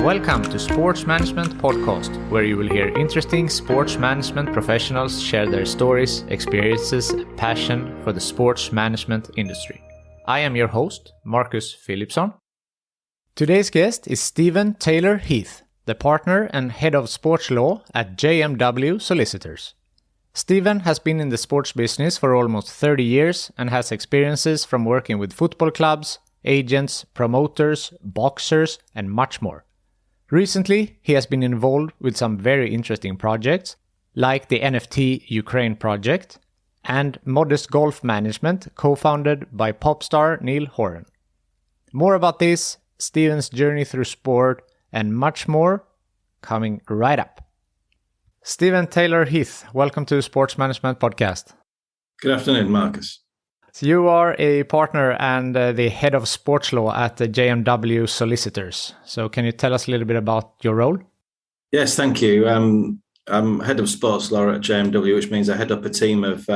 Welcome to Sports Management Podcast, where you will hear interesting sports management professionals share their stories, experiences, and passion for the sports management industry. I am your host, Marcus Philipson. Today's guest is Stephen Taylor Heath, the partner and head of sports law at JMW Solicitors. Stephen has been in the sports business for almost 30 years and has experiences from working with football clubs, agents, promoters, boxers, and much more. Recently, he has been involved with some very interesting projects, like the NFT Ukraine project and Modest Golf Management, co-founded by pop star Niall Horan. More about this, Stephen's journey through sport, and much more, coming right up. Stephen Taylor Heath, welcome to Sports Management Podcast. Good afternoon, Marcus. So you are a partner and the head of sports law at the JMW Solicitors. So can you tell us a little bit about your role? Yes, thank you. I'm head of sports law at JMW, which means I head up a team of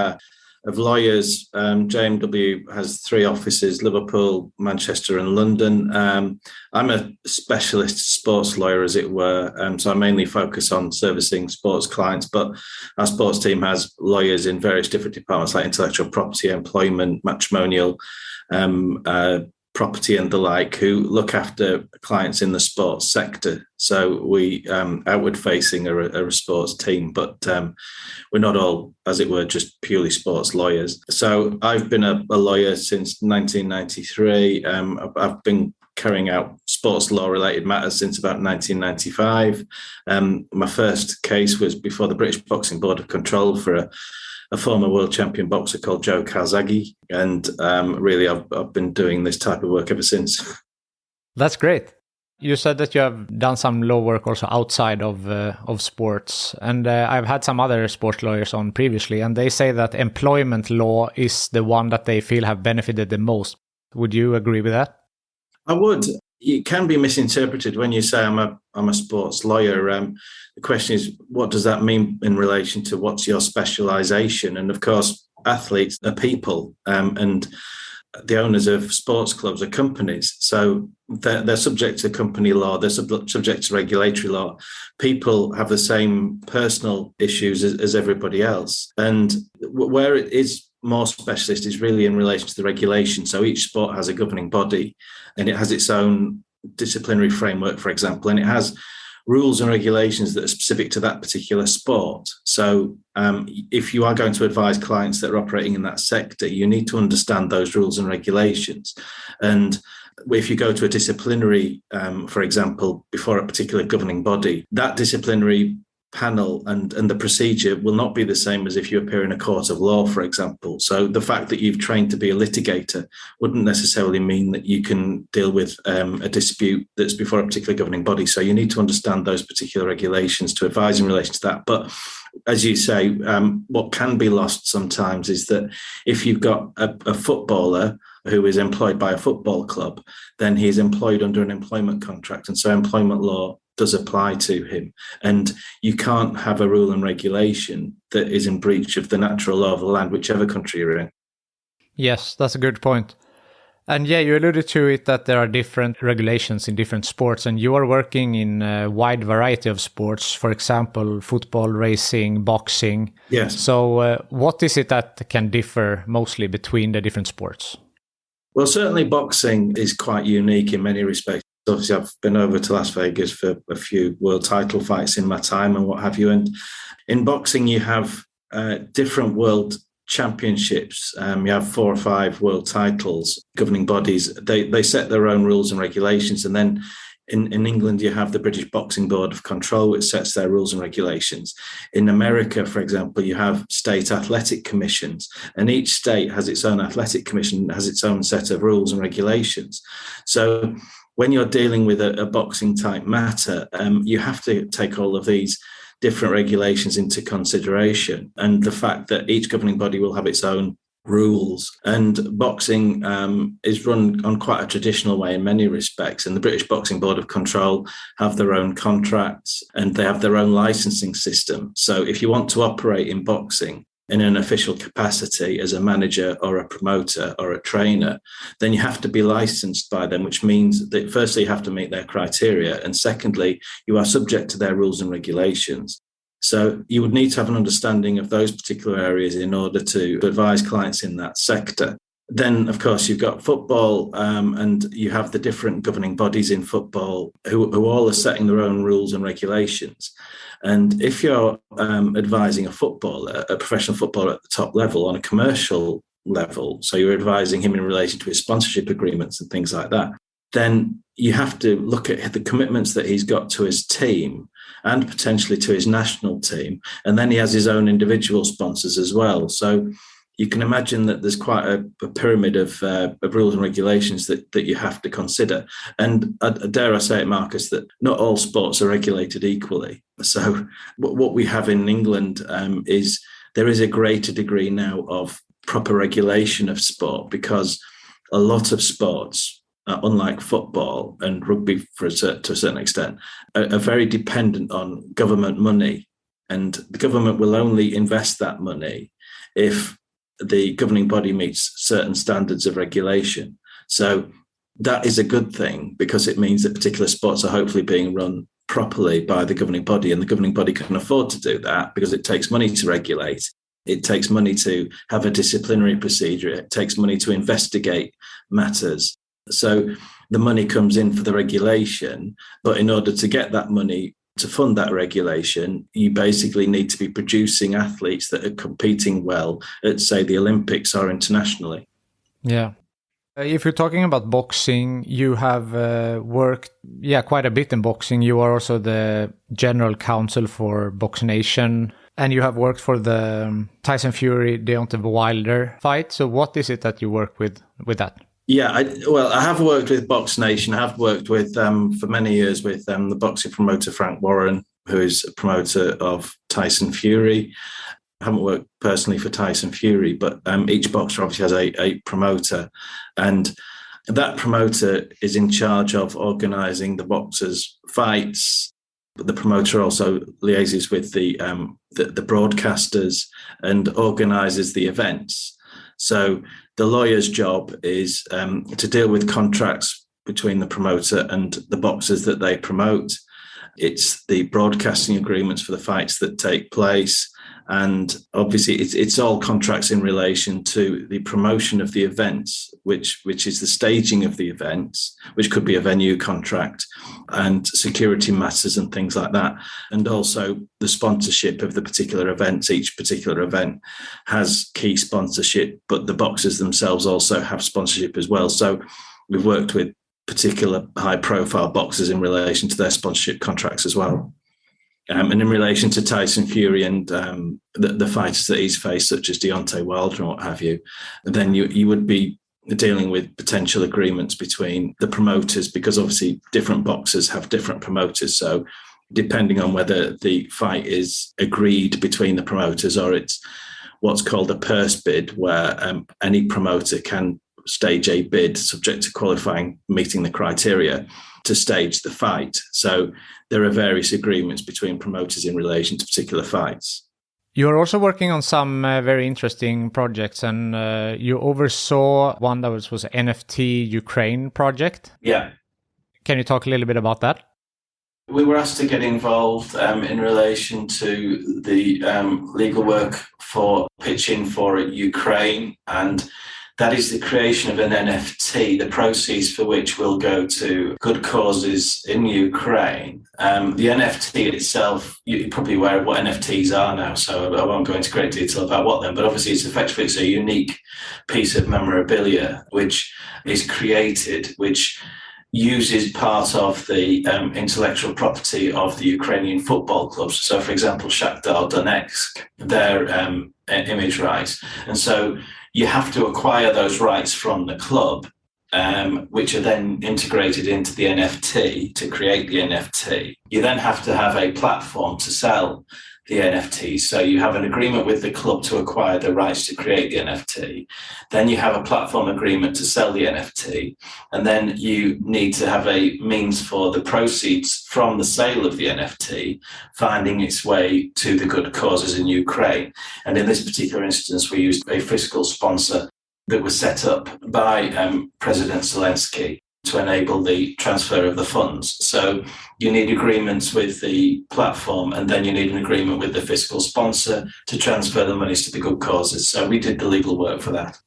lawyers. JMW has 3 offices, Liverpool, Manchester and London. I'm a specialist sports lawyer, as it were, so I mainly focus on servicing sports clients, but our sports team has lawyers in various different departments like intellectual property, employment, matrimonial, property and the like, who look after clients in the sports sector. So we outward facing are a sports team, but we're not all, as it were, just purely sports lawyers. So I've been a lawyer since 1993. I've been carrying out sports law related matters since about 1995. My first case was before the British Boxing Board of Control for a former world champion boxer called Joe Calzaghe. And really, I've been doing this type of work ever since. That's great. You said that you have done some law work also outside of sports. And I've had some other sports lawyers on previously, and they say that employment law is the one that they feel have benefited the most. Would you agree with that? I would. It can be misinterpreted when you say I'm a sports lawyer. The question is, what does that mean in relation to what's your specialisation? And of course, athletes are people, and the owners of sports clubs are companies. So they're subject to company law, they're subject to regulatory law. People have the same personal issues as everybody else. And where it is more specialist is really in relation to the regulation. So each sport has a governing body and it has its own disciplinary framework, for example, and it has rules and regulations that are specific to that particular sport. So if you are going to advise clients that are operating in that sector, you need to understand those rules and regulations. And if you go to a disciplinary, for example, before a particular governing body, that disciplinary panel and the procedure will not be the same as if you appear in a court of law, for example. So the fact that you've trained to be a litigator wouldn't necessarily mean that you can deal with a dispute that's before a particular governing body. So you need to understand those particular regulations to advise in relation to that. But as you say, what can be lost sometimes is that if you've got a footballer who is employed by a football club, then he's employed under an employment contract. And so employment law does apply to him. And you can't have a rule and regulation that is in breach of the natural law of the land, whichever country you're in. Yes, that's a good point. And yeah, you alluded to it that there are different regulations in different sports, and you are working in a wide variety of sports, for example, football, racing, boxing. Yes. So what is it that can differ mostly between the different sports? Well, certainly boxing is quite unique in many respects. Obviously, I've been over to Las Vegas for a few world title fights in my time and what have you. And in boxing, you have different world championships. You have 4 or 5 world titles. Governing bodies, they set their own rules and regulations. And then in England, you have the British Boxing Board of Control, which sets their rules and regulations. In America, for example, you have state athletic commissions, and each state has its own athletic commission, has its own set of rules and regulations. So when you're dealing with a boxing type matter, you have to take all of these different regulations into consideration, and the fact that each governing body will have its own rules. And boxing is run on quite a traditional way in many respects. And the British Boxing Board of Control have their own contracts and they have their own licensing system. So if you want to operate in boxing, in an official capacity as a manager or a promoter or a trainer, then you have to be licensed by them, which means that firstly, you have to meet their criteria. And secondly, you are subject to their rules and regulations. So you would need to have an understanding of those particular areas in order to advise clients in that sector. Then, of course, you've got football and you have the different governing bodies in football who all are setting their own rules and regulations. And if you're advising a footballer, a professional footballer at the top level on a commercial level, so you're advising him in relation to his sponsorship agreements and things like that, then you have to look at the commitments that he's got to his team and potentially to his national team. And then he has his own individual sponsors as well. So you can imagine that there's quite a pyramid of rules and regulations that you have to consider. And dare I say it, Marcus, that not all sports are regulated equally. So what we have in England is there is a greater degree now of proper regulation of sport, because a lot of sports, unlike football and rugby to a certain extent, are very dependent on government money. And the government will only invest that money if the governing body meets certain standards of regulation. So that is a good thing, because it means that particular sports are hopefully being run properly by the governing body, and the governing body can afford to do that because it takes money to regulate. It takes money to have a disciplinary procedure. It takes money to investigate matters. So the money comes in for the regulation, but in order to get that money to fund that regulation, you basically need to be producing athletes that are competing well at, say, the Olympics or internationally. Yeah. If you're talking about boxing, you have worked, quite a bit in boxing. You are also the general counsel for Box Nation, and you have worked for the Tyson Fury, Deontay Wilder fight. So what is it that you work with that? Yeah, I have worked with Box Nation. I have worked with for many years with the boxing promoter Frank Warren, who is a promoter of Tyson Fury. I haven't worked personally for Tyson Fury, but each boxer obviously has a promoter, and that promoter is in charge of organising the boxers' fights. But the promoter also liaises with the broadcasters and organises the events. So the lawyer's job is to deal with contracts between the promoter and the boxers that they promote. It's the broadcasting agreements for the fights that take place. And obviously it's all contracts in relation to the promotion of the events, which is the staging of the events, which could be a venue contract, and security matters and things like that. And also the sponsorship of the particular events. Each particular event has key sponsorship, but the boxers themselves also have sponsorship as well. So we've worked with particular high profile boxers in relation to their sponsorship contracts as well. And in relation to Tyson Fury and the fighters that he's faced, such as Deontay Wilder and what have you, then you would be dealing with potential agreements between the promoters, because obviously different boxers have different promoters. So depending on whether the fight is agreed between the promoters or it's what's called a purse bid, where any promoter can stage a bid subject to qualifying, meeting the criteria to stage the fight. So there are various agreements between promoters in relation to particular fights. You're also working on some very interesting projects, and you oversaw one that was NFT Ukraine project. Yeah. Can you talk a little bit about that? We were asked to get involved in relation to the legal work for pitching for Ukraine, and that is the creation of an NFT, the proceeds for which will go to good causes in Ukraine. The NFT itself, you're probably aware of what NFTs are now, so I won't go into great detail about what them, but obviously it's a unique piece of memorabilia which is created, which uses part of the intellectual property of the Ukrainian football clubs. So, for example, Shakhtar Donetsk, their image rights. And so you have to acquire those rights from the club, which are then integrated into the NFT to create the NFT. You then have to have a platform to sell the NFT. So you have an agreement with the club to acquire the rights to create the NFT. Then you have a platform agreement to sell the NFT. And then you need to have a means for the proceeds from the sale of the NFT finding its way to the good causes in Ukraine. And in this particular instance, we used a fiscal sponsor that was set up by President Zelensky to enable the transfer of the funds. So you need agreements with the platform, and then you need an agreement with the fiscal sponsor to transfer the monies to the good causes. So we did the legal work for that.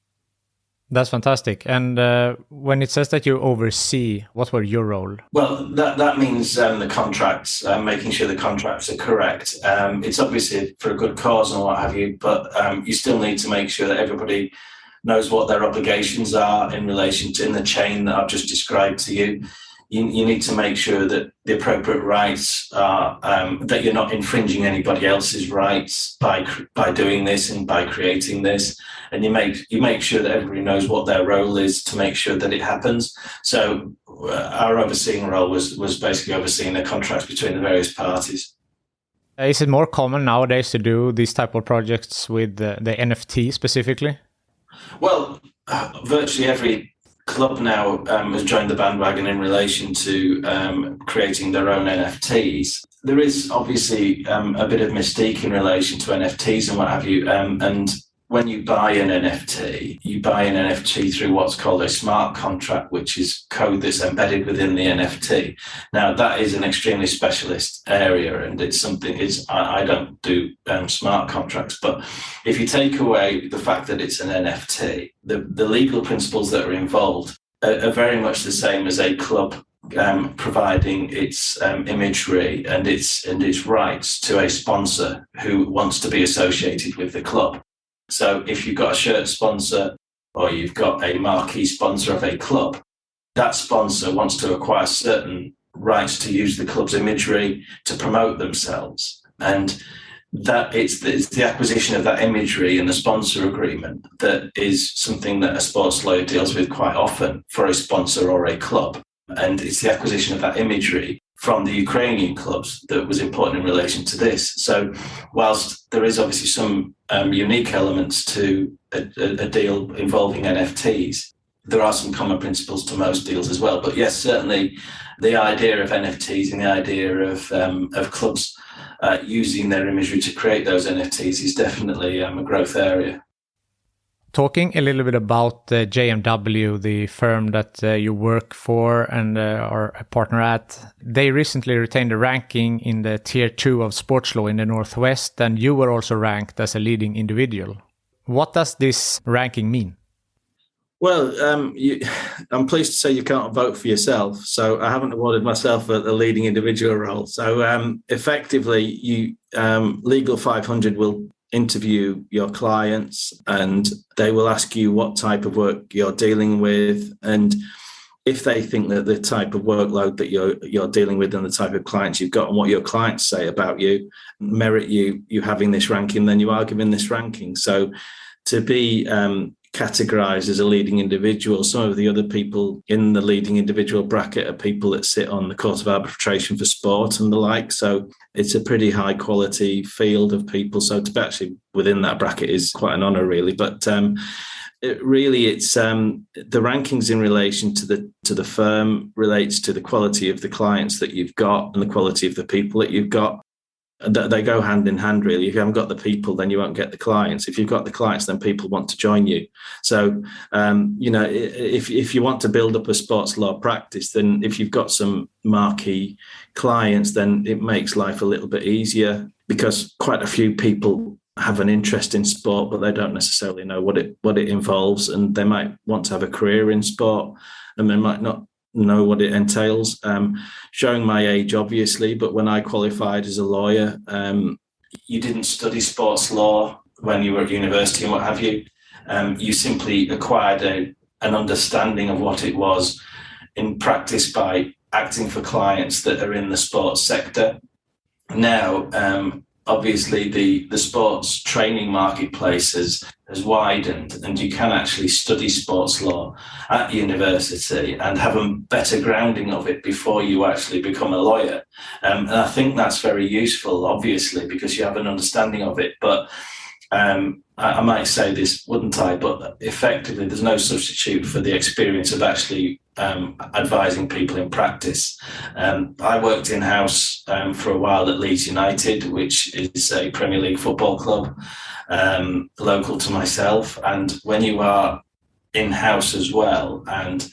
That's fantastic. And when it says that you oversee, what were your role? Well, that means the contracts, making sure the contracts are correct. It's obviously for a good cause and what have you, but you still need to make sure that everybody knows what their obligations are in relation to in the chain that I've just described to you. You need to make sure that the appropriate rights are, that you're not infringing anybody else's rights by doing this and by creating this. And you make sure that everybody knows what their role is to make sure that it happens. So our overseeing role was basically overseeing the contracts between the various parties. Is it more common nowadays to do these type of projects with the NFT specifically? Well, virtually every club now has joined the bandwagon in relation to creating their own NFTs. There is obviously a bit of mystique in relation to NFTs and what have you. And when you buy an NFT, you buy an NFT through what's called a smart contract, which is code that's embedded within the NFT. Now, that is an extremely specialist area, and it's something I don't do smart contracts. But if you take away the fact that it's an NFT, the legal principles that are involved are very much the same as a club providing its imagery and its rights to a sponsor who wants to be associated with the club. So if you've got a shirt sponsor or you've got a marquee sponsor of a club, that sponsor wants to acquire certain rights to use the club's imagery to promote themselves. And that it's the acquisition of that imagery and the sponsor agreement that is something that a sports lawyer deals with quite often for a sponsor or a club. And it's the acquisition of that imagery from the Ukrainian clubs that was important in relation to this. So whilst there is obviously some unique elements to a deal involving NFTs, there are some common principles to most deals as well. But yes, certainly the idea of NFTs and the idea of clubs using their imagery to create those NFTs is definitely a growth area. Talking a little bit about JMW, the firm that you work for and are a partner at, they recently retained a ranking in the Tier 2 of sports law in the Northwest, and you were also ranked as a leading individual. What does this ranking mean? Well, I'm pleased to say you can't vote for yourself, so I haven't awarded myself a leading individual role. So effectively, Legal 500 will interview your clients and they will ask you what type of work you're dealing with, and if they think that the type of workload that you're dealing with and the type of clients you've got and what your clients say about you merit you having this ranking, then you are given this ranking. So to be categorized as a leading individual, some of the other people in the leading individual bracket are people that sit on the Court of Arbitration for Sport and the like. So it's a pretty high quality field of people. So to be actually within that bracket is quite an honor, really. But it's the rankings in relation to the firm relates to the quality of the clients that you've got and the quality of the people that you've got. They go hand in hand, really. If you haven't got the people, then you won't get the clients. If you've got the clients, then people want to join you. So, if you want to build up a sports law practice, then if you've got some marquee clients, then it makes life a little bit easier, because quite a few people have an interest in sport, but they don't necessarily know what it involves, and they might want to have a career in sport, and they might not know what it entails. Showing my age, obviously, but when I qualified as a lawyer, you didn't study sports law when you were at university and what have you. You simply acquired an understanding of what it was in practice by acting for clients that are in the sports sector. Now, obviously the sports training marketplace has widened, and you can actually study sports law at university and have a better grounding of it before you actually become a lawyer. And I think that's very useful, obviously, because you have an understanding of it. But I might say this, wouldn't I? But effectively, there's no substitute for the experience of actually advising people in practice. I worked in-house for a while at Leeds United, which is a Premier League football club local to myself. And when you are in-house as well, and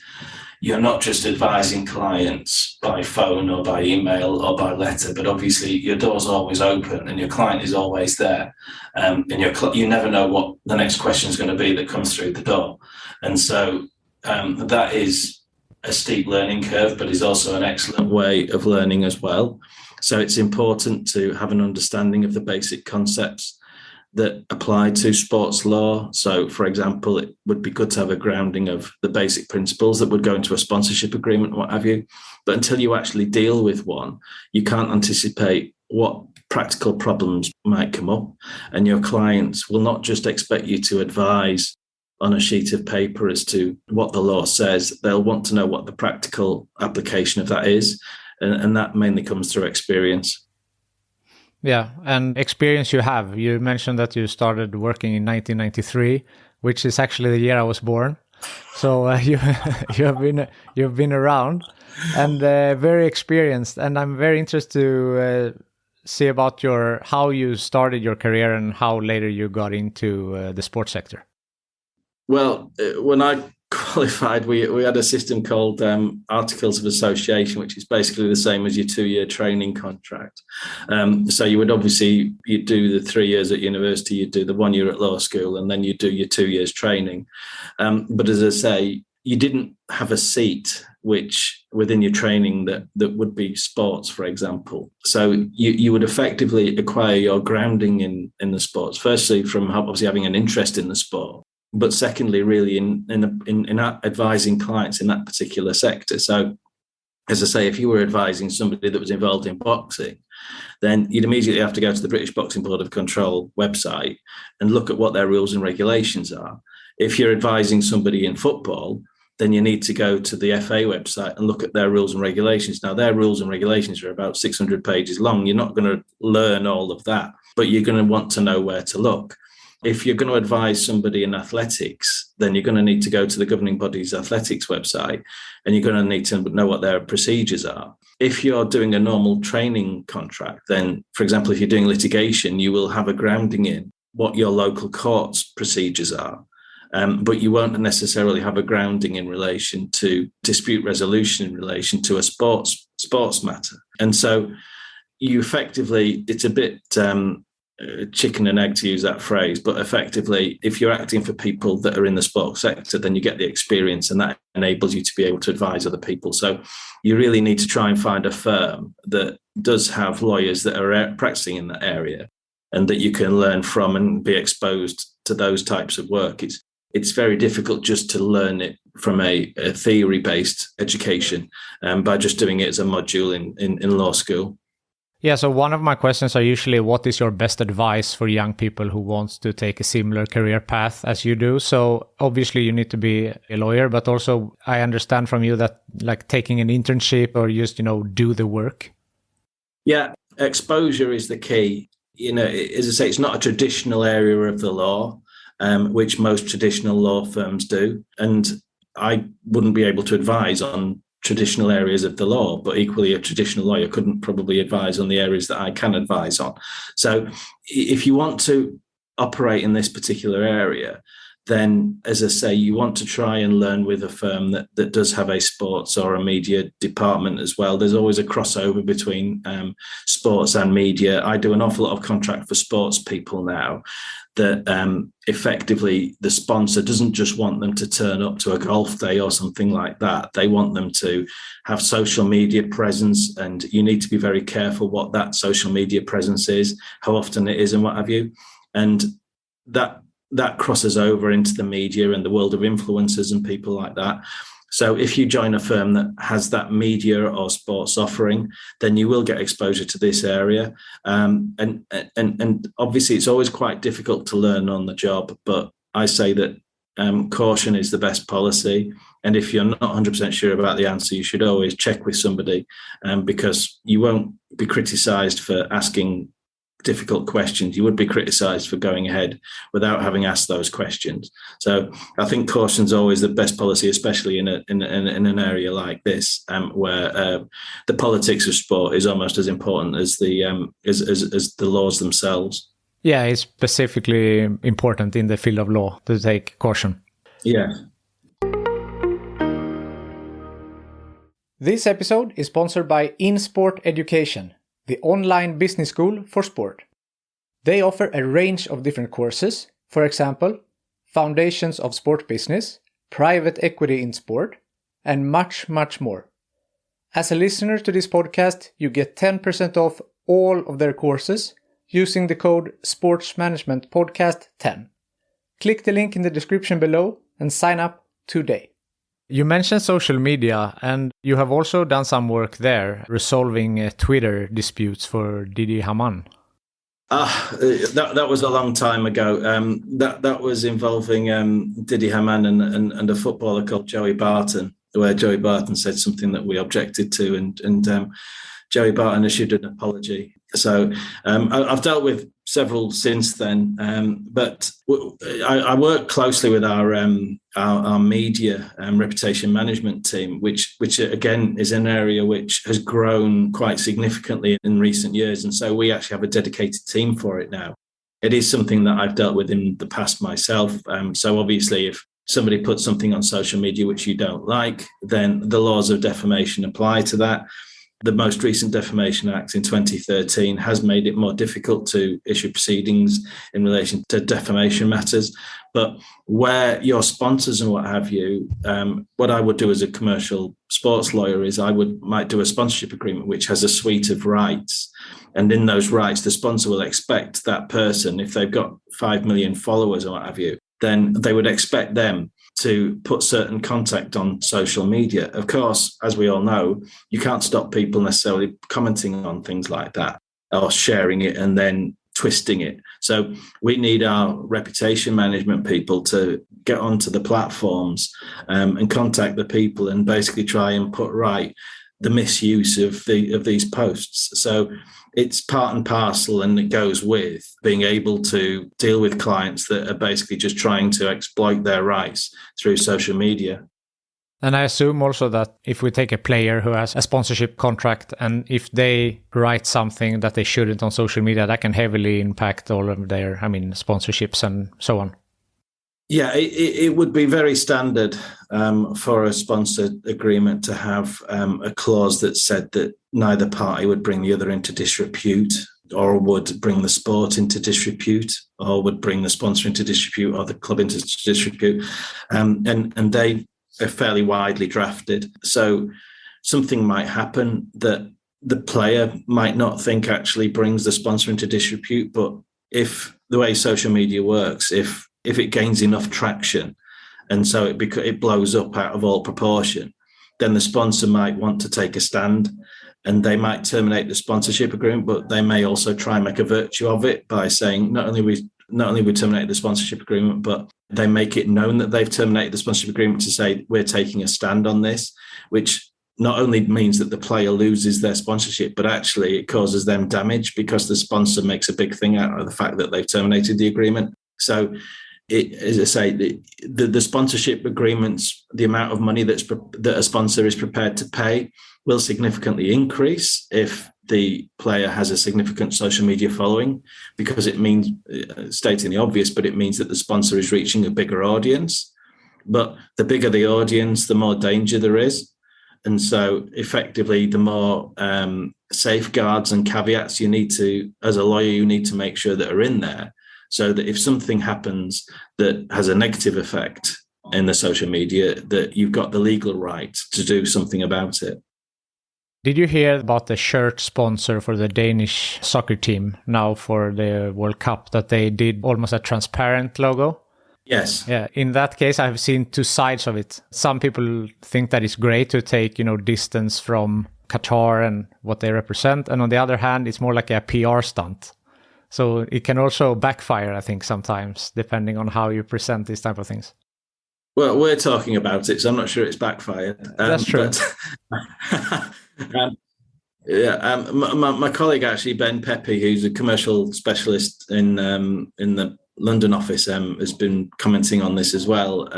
you're not just advising clients by phone or by email or by letter, but obviously your door's always open and your client is always there. And you never know what the next question is going to be that comes through the door. And so that is a steep learning curve, but is also an excellent way of learning as well. So it's important to have an understanding of the basic concepts that apply to sports law. So, for example, it would be good to have a grounding of the basic principles that would go into a sponsorship agreement, what have you. But until you actually deal with one, you can't anticipate what practical problems might come up. And your clients will not just expect you to advise on a sheet of paper as to what the law says. They'll want to know what the practical application of that is. And that mainly comes through experience. Yeah, and experience you have. You mentioned that you started working in 1993, which is actually the year I was born. So you've been around and very experienced. And I'm very interested to see about how you started your career and how later you got into the sports sector. Well, when I qualified, we had a system called Articles of Association, which is basically the same as your 2-year training contract. So you do the 3 years at university, you do the 1 year at law school, and then you do your 2 years training. But as I say, you didn't have a seat which within your training that would be sports, for example. So you would effectively acquire your grounding in the sports, firstly from obviously having an interest in the sport, but secondly, really in advising clients in that particular sector. So, as I say, if you were advising somebody that was involved in boxing, then you'd immediately have to go to the British Boxing Board of Control website and look at what their rules and regulations are. If you're advising somebody in football, then you need to go to the FA website and look at their rules and regulations. Now, their rules and regulations are about 600 pages long. You're not going to learn all of that, but you're going to want to know where to look. If you're going to advise somebody in athletics, then you're going to need to go to the governing body's athletics website and you're going to need to know what their procedures are. If you're doing a normal training contract, then, for example, if you're doing litigation, you will have a grounding in what your local court's procedures are. But you won't necessarily have a grounding in relation to dispute resolution in relation to a sports matter. And so you effectively, it's a bit chicken and egg to use that phrase, but effectively, if you're acting for people that are in the sports sector, then you get the experience and that enables you to be able to advise other people. So you really need to try and find a firm that does have lawyers that are practicing in that area and that you can learn from and be exposed to those types of work. It's very difficult just to learn it from a theory-based education by just doing it as a module in law school. Yeah, so one of my questions are usually, what is your best advice for young people who wants to take a similar career path as you do? So obviously you need to be a lawyer, but also I understand from you that like taking an internship or just, do the work. Yeah, exposure is the key. As I say, it's not a traditional area of the law, which most traditional law firms do. And I wouldn't be able to advise on traditional areas of the law, but equally a traditional lawyer couldn't probably advise on the areas that I can advise on. So if you want to operate in this particular area, then, as I say, you want to try and learn with a firm that does have a sports or a media department as well. There's always a crossover between sports and media. I do an awful lot of contract for sports people now that effectively the sponsor doesn't just want them to turn up to a golf day or something like that. They want them to have social media presence, and you need to be very careful what that social media presence is, how often it is and what have you. And that crosses over into the media and the world of influencers and people like that. So if you join a firm that has that media or sports offering, then you will get exposure to this area. And obviously, it's always quite difficult to learn on the job. But I say that caution is the best policy. And if you're not 100% sure about the answer, you should always check with somebody, because you won't be criticised for asking difficult questions. You would be criticised for going ahead without having asked those questions. So I think caution is always the best policy, especially in an area like this, where the politics of sport is almost as important as the laws themselves. Yeah, it's specifically important in the field of law to take caution. Yeah. This episode is sponsored by InSport Education, the online business school for sport. They offer a range of different courses, for example, Foundations of Sport Business, Private Equity in Sport, and much, much more. As a listener to this podcast, you get 10% off all of their courses using the code SportsManagementPodcast10. Click the link in the description below and sign up today. You mentioned social media, and you have also done some work there, resolving Twitter disputes for Didi Hamann. That was a long time ago. That was involving Didi Hamann and a footballer called Joey Barton, where Joey Barton said something that we objected to, and Joey Barton issued an apology. So I've dealt with several since then, but I work closely with our media and reputation management team, which again is an area which has grown quite significantly in recent years, and so we actually have a dedicated team for it now. It is something that I've dealt with in the past myself. So obviously, if somebody puts something on social media which you don't like, then the laws of defamation apply to that. The most recent Defamation Act in 2013 has made it more difficult to issue proceedings in relation to defamation matters. But where your sponsors and what have you, what I would do as a commercial sports lawyer is I might do a sponsorship agreement which has a suite of rights. And in those rights, the sponsor will expect that person, if they've got 5 million followers or what have you, then they would expect them to put certain content on social media. Of course, as we all know, you can't stop people necessarily commenting on things like that or sharing it and then twisting it. So we need our reputation management people to get onto the platforms and contact the people and basically try and put right the misuse of these posts. So it's part and parcel, and it goes with being able to deal with clients that are basically just trying to exploit their rights through social media. And I assume also that if we take a player who has a sponsorship contract, and if they write something that they shouldn't on social media, that can heavily impact all of their, sponsorships and so on. Yeah, it would be very standard for a sponsored agreement to have a clause that said that neither party would bring the other into disrepute, or would bring the sport into disrepute, or would bring the sponsor into disrepute, or the club into disrepute. And they are fairly widely drafted. So something might happen that the player might not think actually brings the sponsor into disrepute. But if the way social media works, if it gains enough traction and so it blows up out of all proportion, then the sponsor might want to take a stand, and they might terminate the sponsorship agreement, but they may also try and make a virtue of it by saying not only we terminate the sponsorship agreement, but they make it known that they've terminated the sponsorship agreement to say we're taking a stand on this, which not only means that the player loses their sponsorship, but actually it causes them damage because the sponsor makes a big thing out of the fact that they've terminated the agreement. So as I say, the sponsorship agreements, the amount of money that a sponsor is prepared to pay will significantly increase if the player has a significant social media following, because it means, stating the obvious, but it means that the sponsor is reaching a bigger audience. But the bigger the audience, the more danger there is. And so effectively, the more safeguards and caveats you need to, as a lawyer, you need to make sure that are in there, so that if something happens that has a negative effect in the social media, that you've got the legal right to do something about it. Did you hear about the shirt sponsor for the Danish soccer team now for the World Cup, that they did almost a transparent logo? Yes. Yeah, in that case, I've seen two sides of it. Some people think that it's great to take, distance from Qatar and what they represent. And on the other hand, it's more like a PR stunt. So it can also backfire, I think, sometimes, depending on how you present these type of things. Well, we're talking about it, so I'm not sure it's backfired. That's true. My colleague, actually, Ben Pepe, who's a commercial specialist in the London office, has been commenting on this as well.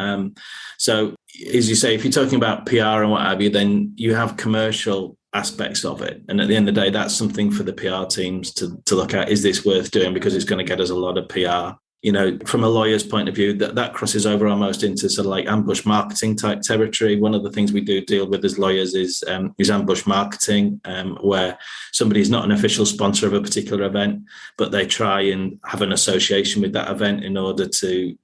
So, as you say, if you're talking about PR and what have you, then you have commercial aspects of it. And at the end of the day, that's something for the PR teams to look at. Is this worth doing? Because it's going to get us a lot of PR. From a lawyer's point of view, that crosses over almost into sort of like ambush marketing type territory. One of the things we do deal with as lawyers is ambush marketing, where somebody is not an official sponsor of a particular event, but they try and have an association with that event in order to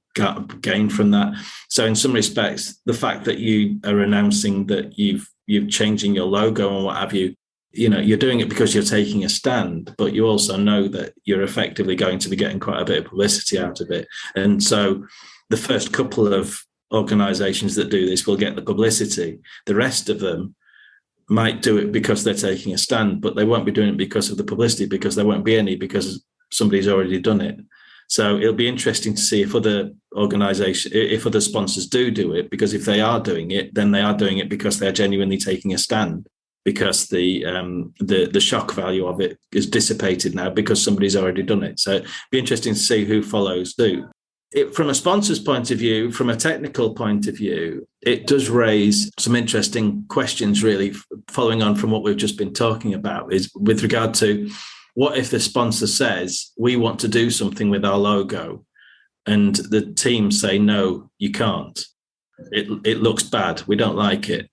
gain from that. So in some respects, the fact that you are announcing that you're changing your logo and what have you, you're doing it because you're taking a stand, but you also know that you're effectively going to be getting quite a bit of publicity out of it. And so the first couple of organizations that do this will get the publicity. The rest of them might do it because they're taking a stand, but they won't be doing it because of the publicity, because there won't be any, because somebody's already done it. So it'll be interesting to see if other sponsors do it, because if they are doing it, then they are doing it because they're genuinely taking a stand, because the shock value of it is dissipated now because somebody's already done it. So it'd be interesting to see who follows suit. From a sponsor's point of view, from a technical point of view, it does raise some interesting questions, really, following on from what we've just been talking about, is with regard to what if the sponsor says, we want to do something with our logo, and the team say, no, you can't. It looks bad. We don't like it.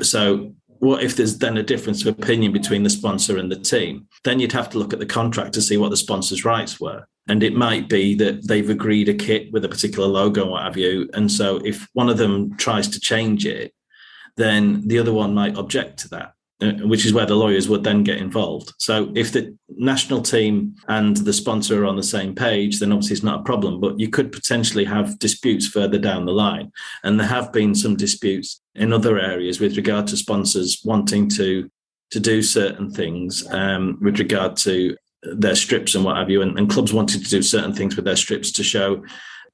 So what if there's then a difference of opinion between the sponsor and the team? Then you'd have to look at the contract to see what the sponsor's rights were. And it might be that they've agreed a kit with a particular logo and what have you. And so if one of them tries to change it, then the other one might object to that, which is where the lawyers would then get involved. So if the national team and the sponsor are on the same page, then obviously it's not a problem, but you could potentially have disputes further down the line. And there have been some disputes in other areas with regard to sponsors wanting to do certain things with regard to their strips and what have you, and clubs wanting to do certain things with their strips to show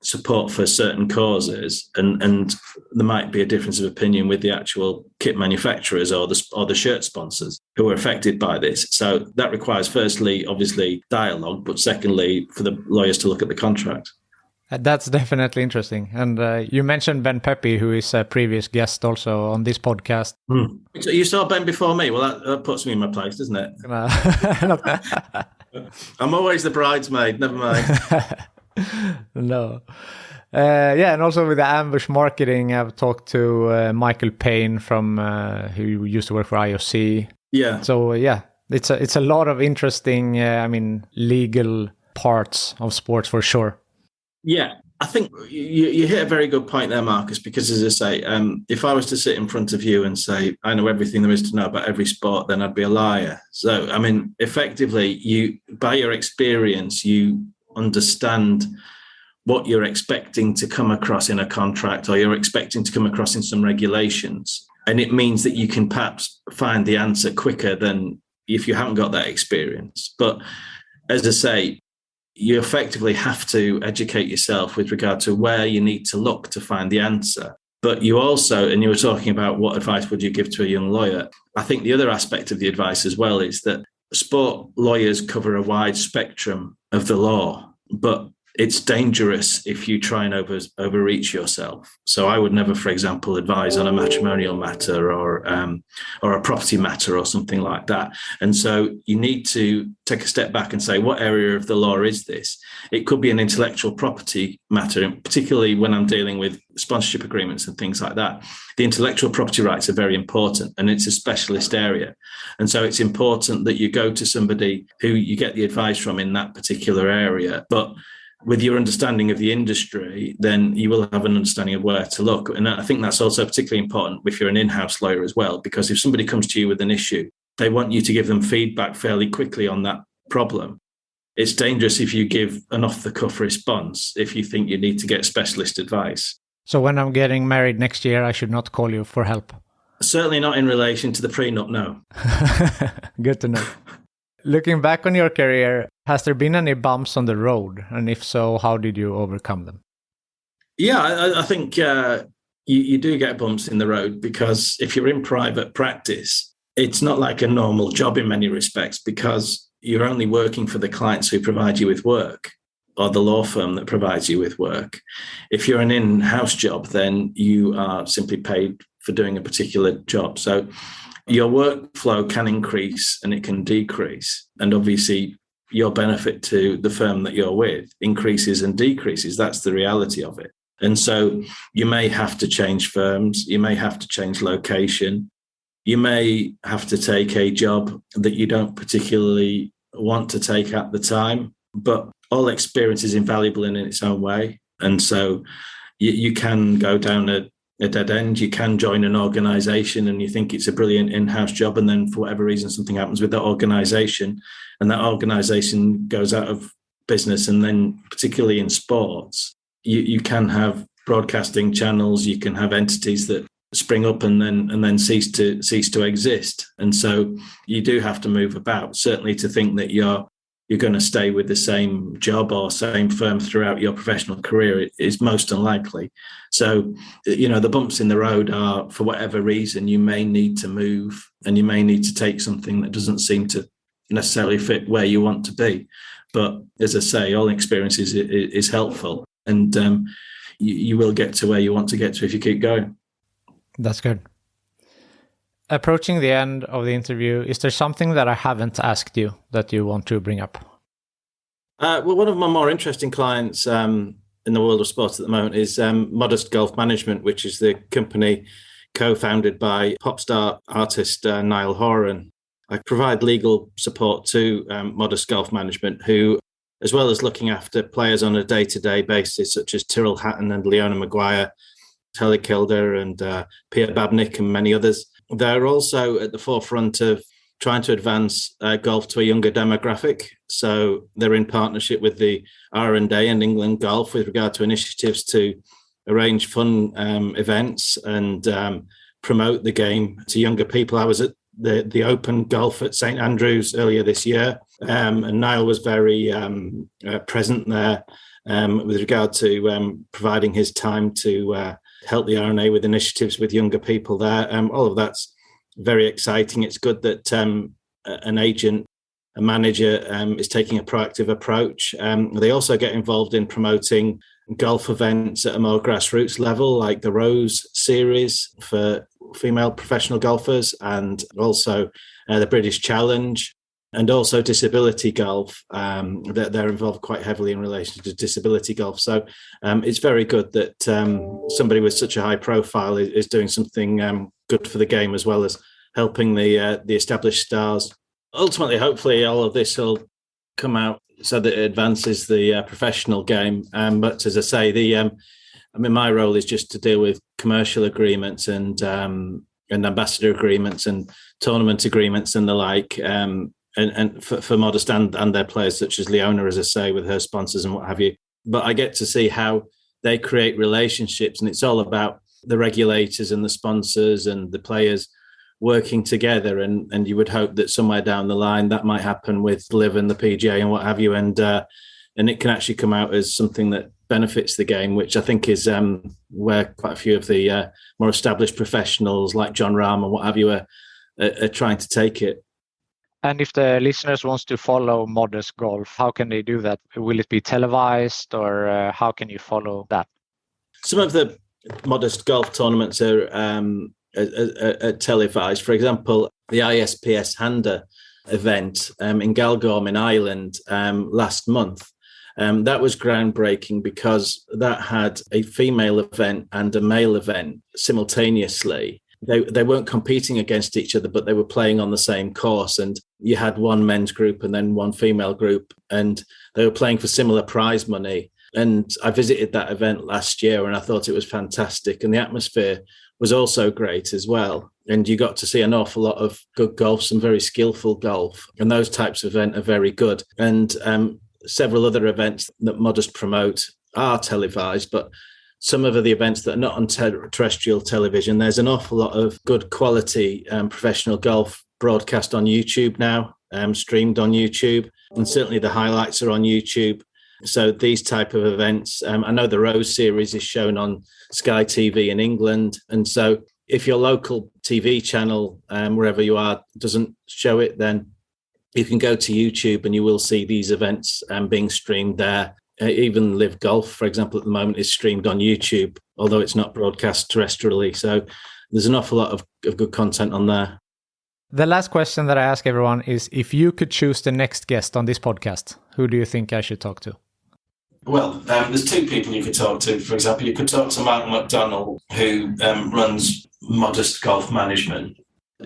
support for certain causes, and there might be a difference of opinion with the actual kit manufacturers or the shirt sponsors who are affected by this. So that requires, firstly, obviously, dialogue, but secondly, for the lawyers to look at the contract. That's definitely interesting. And you mentioned Ben Pepe, who is a previous guest also on this podcast. So you saw Ben before me? Well, that puts me in my place, doesn't it? I'm always the bridesmaid, never mind. No. And also with the ambush marketing, I've talked to Michael Payne from who used to work for IOC. Yeah. So it's a lot of interesting, legal parts of sports for sure. Yeah, I think you hit a very good point there, Marcus, because as I say, if I was to sit in front of you and say, I know everything there is to know about every sport, then I'd be a liar. So, effectively, by your experience, you understand what you're expecting to come across in a contract, or you're expecting to come across in some regulations. And it means that you can perhaps find the answer quicker than if you haven't got that experience. But as I say, you effectively have to educate yourself with regard to where you need to look to find the answer. But you also, and you were talking about what advice would you give to a young lawyer? I think the other aspect of the advice as well is that sport lawyers cover a wide spectrum of the law, but it's dangerous if you try and overreach yourself. So I would never, for example, advise on a matrimonial matter or a property matter or something like that. And so you need to take a step back and say, what area of the law is this? It could be an intellectual property matter, and particularly when I'm dealing with sponsorship agreements and things like that. The intellectual property rights are very important, and it's a specialist area. And so it's important that you go to somebody who you get the advice from in that particular area. But with your understanding of the industry, then you will have an understanding of where to look. And I think that's also particularly important if you're an in-house lawyer as well, because if somebody comes to you with an issue, they want you to give them feedback fairly quickly on that problem. it's dangerous if you give an off-the-cuff response if you think you need to get specialist advice. So when I'm getting married next year, I should not call you for help? Certainly not in relation to the prenup, no. Good to know. Looking back on your career, has there been any bumps on the road? And if so, how did you overcome them? Yeah, I think you do get bumps in the road, because if you're in private practice, it's not like a normal job in many respects, because you're only working for the clients who provide you with work, or the law firm that provides you with work. If you're an in-house job, then you are simply paid for doing a particular job. So your workflow can increase and it can decrease. And obviously your benefit to the firm that you're with increases and decreases. That's the reality of it. And so you may have to change firms. You may have to change location. You may have to take a job that you don't particularly want to take at the time, but all experience is invaluable in its own way. And so you can go down a dead end. You can join an organization and you think it's a brilliant in-house job, and then for whatever reason something happens with that organization and that organization goes out of business. And then particularly in sports, you can have broadcasting channels, you can have entities that spring up and then cease to exist. And so you do have to move about. Certainly to think that you're going to stay with the same job or same firm throughout your professional career is most unlikely. So, the bumps in the road are, for whatever reason, you may need to move and you may need to take something that doesn't seem to necessarily fit where you want to be. But as I say, all experience is helpful, and you will get to where you want to get to if you keep going. That's good. Approaching the end of the interview, is there something that I haven't asked you that you want to bring up? Well, one of my more interesting clients in the world of sports at the moment is Modest Golf Management, which is the company co-founded by pop star artist Niall Horan. I provide legal support to Modest Golf Management, who, as well as looking after players on a day-to-day basis, such as Tyrrell Hatton and Leona Maguire, Telly Kilder and Pierre Babnick and many others, they're also at the forefront of trying to advance golf to a younger demographic. So they're in partnership with the R&A and England Golf with regard to initiatives to arrange fun events and promote the game to younger people. I was at the Open Golf at St Andrews earlier this year, and Niall was very present there with regard to providing his time to help the R&A with initiatives with younger people there. All of that's very exciting. It's good that an agent, a manager is taking a proactive approach. They also get involved in promoting golf events at a more grassroots level, like the Rose Series for female professional golfers, and also the British Challenge, and also disability golf. They're involved quite heavily in relation to disability golf. So it's very good that somebody with such a high profile is doing something good for the game, as well as helping the established stars. Ultimately, hopefully, all of this will come out so that it advances the professional game. But as I say, my role is just to deal with commercial agreements and ambassador agreements and tournament agreements and the like. And for Modest and their players, such as Leona, as I say, with her sponsors and what have you. But I get to see how they create relationships, and it's all about the regulators and the sponsors and the players working together. And you would hope that somewhere down the line that might happen with Liv and the PGA and what have you. And it can actually come out as something that benefits the game, which I think is where quite a few of the more established professionals like John Rahm and what have you are trying to take it. And if the listeners wants to follow Modest Golf, how can they do that? Will it be televised, or how can you follow that? Some of the Modest Golf tournaments are televised. For example, the ISPS Handa event in Galgorm in Ireland last month. That was groundbreaking because that had a female event and a male event simultaneously. They weren't competing against each other, but they were playing on the same course. And you had one men's group and then one female group, and they were playing for similar prize money. And I visited that event last year and I thought it was fantastic. And the atmosphere was also great as well. And you got to see an awful lot of good golf, some very skillful golf. And those types of events are very good. And several other events that Modest promote are televised, but some of the events that are not on terrestrial television, there's an awful lot of good quality professional golf broadcast on YouTube now, streamed on YouTube, and certainly the highlights are on YouTube. So these type of events, I know the Rose Series is shown on Sky TV in England, and so if your local TV channel, wherever you are, doesn't show it, then you can go to YouTube and you will see these events being streamed there. Even Live Golf, for example, at the moment is streamed on YouTube, although it's not broadcast terrestrially. So there's an awful lot of good content on there. The last question that I ask everyone is, if you could choose the next guest on this podcast, who do you think I should talk to? Well, there's two people you could talk to. For example, you could talk to Mark McDonnell, who runs Modest Golf Management.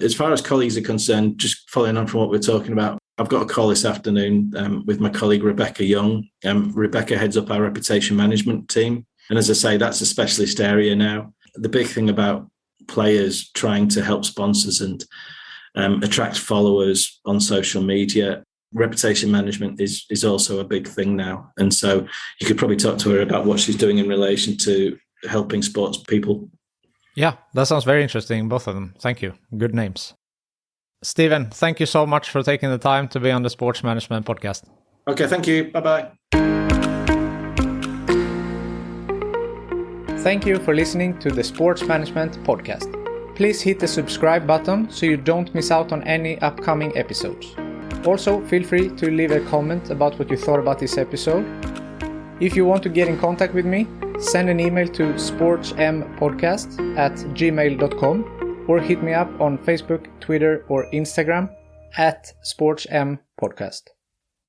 As far as colleagues are concerned, just following on from what we're talking about, I've got a call this afternoon with my colleague Rebecca Young. Rebecca heads up our reputation management team. And as I say, that's a specialist area now. The big thing about players trying to help sponsors and attract followers on social media, reputation management is also a big thing now. And so you could probably talk to her about what she's doing in relation to helping sports people. Yeah, that sounds very interesting, both of them. Thank you. Good names. Stephen, thank you so much for taking the time to be on the Sports Management Podcast. Okay, thank you. Bye-bye. Thank you for listening to the Sports Management Podcast. Please hit the subscribe button so you don't miss out on any upcoming episodes. Also, feel free to leave a comment about what you thought about this episode. If you want to get in contact with me, send an email to sportsmpodcast@gmail.com or hit me up on Facebook, Twitter, or Instagram @sportsmpodcast.